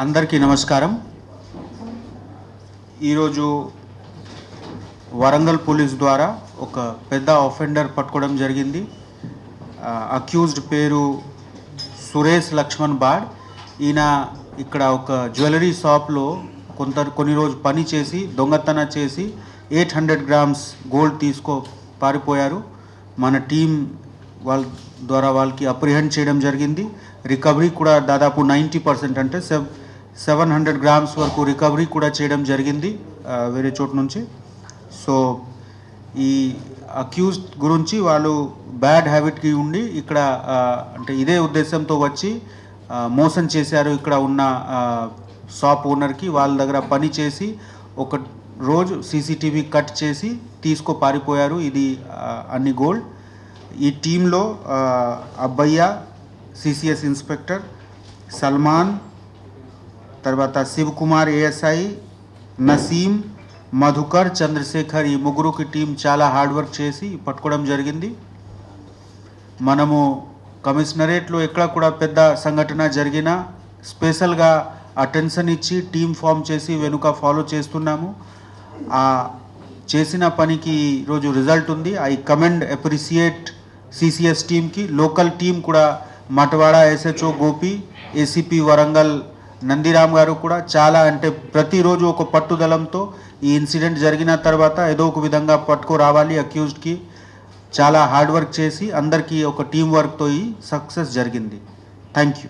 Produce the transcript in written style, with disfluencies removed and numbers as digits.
అందరికీ నమస్కారం. ఈరోజు వరంగల్ పోలీస్ ద్వారా ఒక పెద్ద ఆఫెండర్ పట్టుకోవడం జరిగింది. అక్యూజ్డ్ పేరు సురేష్ లక్ష్మణ్ బాడ్. ఈయన ఇక్కడ ఒక జ్యువెలరీ షాప్లో కొన్ని రోజు పని చేసి దొంగతనం చేసి 800 గ్రామ్స్ గోల్డ్ పారిపోయారు. మన టీం వాళ్ళకి అప్రిహెండ్ చేయడం జరిగింది. రికవరీ కూడా దాదాపు 90% అంటే 700 గ్రామ్స్ వరకు రికవరీ కూడా చేయడం జరిగింది వేరే చోటు నుంచి. సో ఈ అక్యూజ్డ్ గురించి వాళ్ళు బ్యాడ్ హ్యాబిట్కి ఉండి ఇక్కడ అంటే ఇదే ఉద్దేశంతో వచ్చి మోసం చేశారు. ఇక్కడ ఉన్న షాప్ ఓనర్కి వాళ్ళ దగ్గర పని చేసి ఒక రోజు సీసీటీవీ కట్ చేసి పారిపోయారు. ఇది అన్ని గోల్డ్. ఈ టీంలో అబ్బయ్య సిసిఎస్ ఇన్స్పెక్టర్, సల్మాన్, తర్వాత శివకుమార్ ఏఎస్ఐ, నసీం, మధుకర్, చంద్రశేఖర్, ఈ ముగ్గురుకి టీం చాలా హార్డ్ వర్క్ చేసి పట్టుకోవడం జరిగింది. మనము కమిషనరేట్లో ఎక్కడ కూడా పెద్ద సంఘటన జరిగినా స్పెషల్గా అటెన్షన్ ఇచ్చి టీం ఫామ్ చేసి వెనుక ఫాలో చేస్తున్నాము. చేసిన పనికి ఈరోజు రిజల్ట్ ఉంది. ఐ కమెండ్ అప్రిసియేట్ సిసిఎస్ టీమ్కి. లోకల్ టీం కూడా మటవాడ ఎస్హెచ్ఓ గోపి, ఏసీపీ వరంగల్ నందిరామ్ గారు కూడా చాలా అంటే ప్రతిరోజు ఒక పట్టుదలంతో ఈ ఇన్సిడెంట్ జరిగిన తర్వాత ఏదో ఒక విధంగా పట్టుకురావాలి అక్యూజ్డ్కి చాలా హార్డ్ వర్క్ చేసి అందరికీ ఒక టీం వర్క్తో ఈ సక్సెస్ జరిగింది. Thank you.